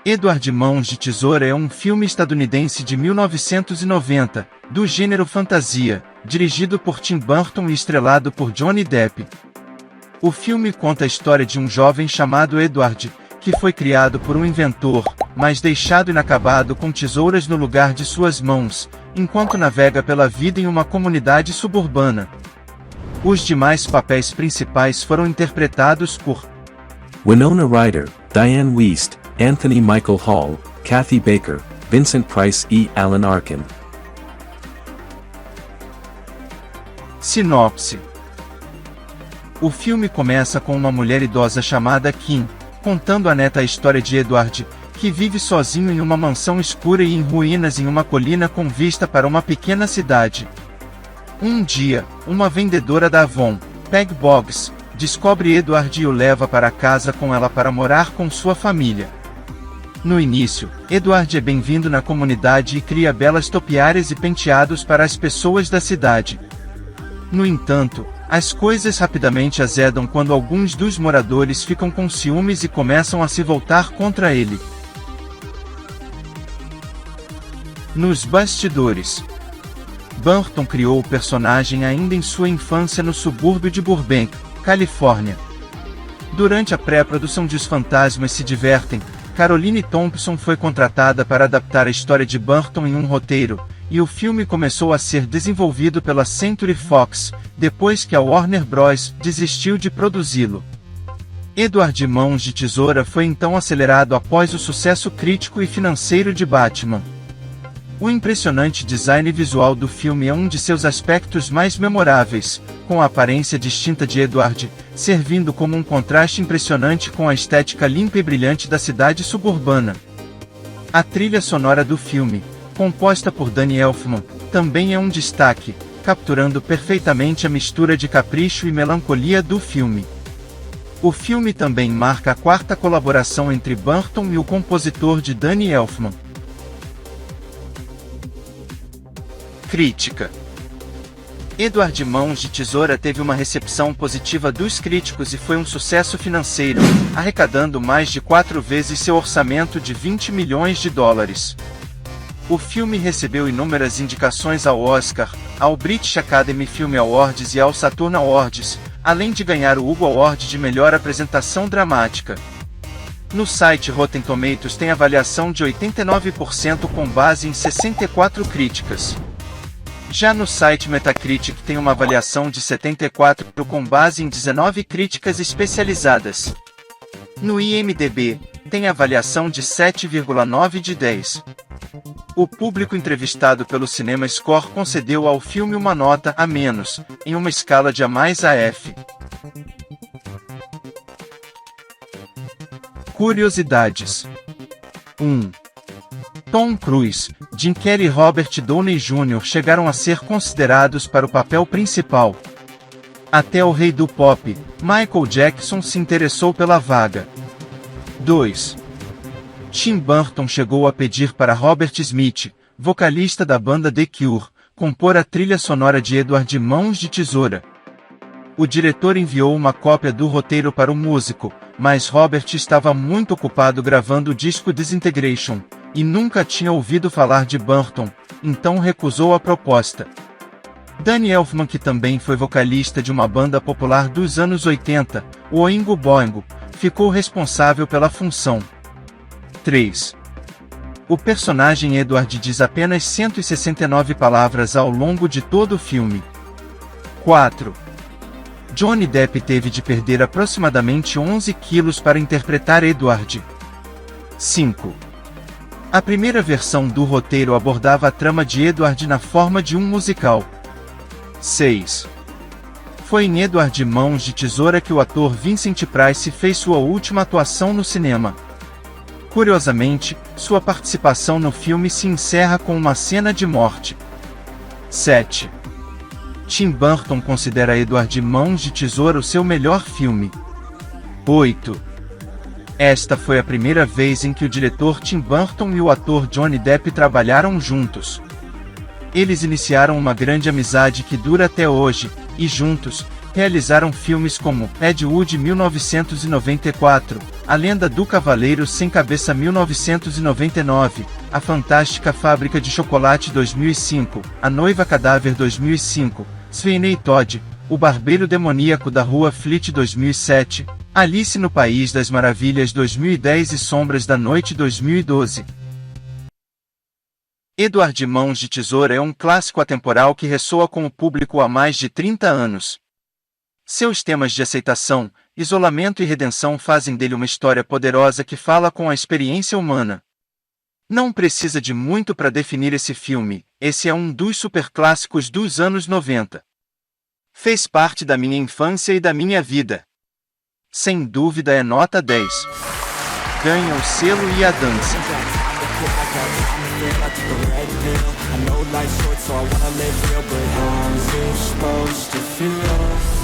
Edward Mãos de Tesoura é um filme estadunidense de 1990, do gênero fantasia, dirigido por Tim Burton e estrelado por Johnny Depp. O filme conta a história de um jovem chamado Edward, que foi criado por um inventor, mas deixado inacabado com tesouras no lugar de suas mãos, enquanto navega pela vida em uma comunidade suburbana. Os demais papéis principais foram interpretados por Winona Ryder, Diane Wiest, Anthony Michael Hall, Kathy Baker, Vincent Price e Alan Arkin. Sinopse. O filme começa com uma mulher idosa chamada Kim, contando à neta a história de Edward, que vive sozinho em uma mansão escura e em ruínas em uma colina com vista para uma pequena cidade. Um dia, uma vendedora da Avon, Peg Boggs, descobre Edward e o leva para casa com ela para morar com sua família. No início, Edward é bem-vindo na comunidade e cria belas topiárias e penteados para as pessoas da cidade. No entanto, as coisas rapidamente azedam quando alguns dos moradores ficam com ciúmes e começam a se voltar contra ele. Nos bastidores, Burton criou o personagem ainda em sua infância no subúrbio de Burbank, Califórnia. Durante a pré-produção de Os Fantasmas Se Divertem, Caroline Thompson foi contratada para adaptar a história de Burton em um roteiro, e o filme começou a ser desenvolvido pela Century Fox, depois que a Warner Bros. Desistiu de produzi-lo. Edward Mãos de Tesoura foi então acelerado após o sucesso crítico e financeiro de Batman. O impressionante design visual do filme é um de seus aspectos mais memoráveis, com a aparência distinta de Edward, servindo como um contraste impressionante com a estética limpa e brilhante da cidade suburbana. A trilha sonora do filme, composta por Danny Elfman, também é um destaque, capturando perfeitamente a mistura de capricho e melancolia do filme. O filme também marca a quarta colaboração entre Burton e o compositor de Danny Elfman. Crítica. Edward Mãos de Tesoura teve uma recepção positiva dos críticos e foi um sucesso financeiro, arrecadando mais de 4 vezes seu orçamento de $20 milhões. O filme recebeu inúmeras indicações ao Oscar, ao British Academy Film Awards e ao Saturn Awards, além de ganhar o Hugo Award de melhor apresentação dramática. No site Rotten Tomatoes tem avaliação de 89% com base em 64 críticas. Já no site Metacritic tem uma avaliação de 74 com base em 19 críticas especializadas. No IMDb, tem avaliação de 7,9 de 10. O público entrevistado pelo Cinema Score concedeu ao filme uma nota A-, em uma escala de A+ a F. Curiosidades. 1. Tom Cruise, Jim Carrey e Robert Downey Jr. chegaram a ser considerados para o papel principal. Até o rei do pop, Michael Jackson, se interessou pela vaga. 2. Tim Burton chegou a pedir para Robert Smith, vocalista da banda The Cure, compor a trilha sonora de Edward Mãos de Tesoura. O diretor enviou uma cópia do roteiro para o músico, mas Robert estava muito ocupado gravando o disco Disintegration, e nunca tinha ouvido falar de Burton, então recusou a proposta. Danny Elfman, que também foi vocalista de uma banda popular dos anos 80, o Oingo Boingo, ficou responsável pela função. 3. O personagem Edward diz apenas 169 palavras ao longo de todo o filme. 4. Johnny Depp teve de perder aproximadamente 11 quilos para interpretar Edward. 5. A primeira versão do roteiro abordava a trama de Edward na forma de um musical. 6. Foi em Edward Mãos de Tesoura que o ator Vincent Price fez sua última atuação no cinema. Curiosamente, sua participação no filme se encerra com uma cena de morte. 7. Tim Burton considera Edward Mãos de Tesoura o seu melhor filme. 8. Esta foi a primeira vez em que o diretor Tim Burton e o ator Johnny Depp trabalharam juntos. Eles iniciaram uma grande amizade que dura até hoje, e juntos, Realizaram filmes como Ed Wood 1994, A Lenda do Cavaleiro Sem Cabeça 1999, A Fantástica Fábrica de Chocolate 2005, A Noiva Cadáver 2005, Sweeney Todd, O Barbeiro Demoníaco da Rua Fleet 2007, Alice no País das Maravilhas 2010 e Sombras da Noite 2012. Edward Mãos de Tesoura é um clássico atemporal que ressoa com o público há mais de 30 anos. Seus temas de aceitação, isolamento e redenção fazem dele uma história poderosa que fala com a experiência humana. Não precisa de muito para definir esse filme, esse é um dos superclássicos dos anos 90. Fez parte da minha infância e da minha vida. Sem dúvida é nota 10. Ganha o selo e a dança. I know life's short, so I wanna live real, but how's it supposed to feel?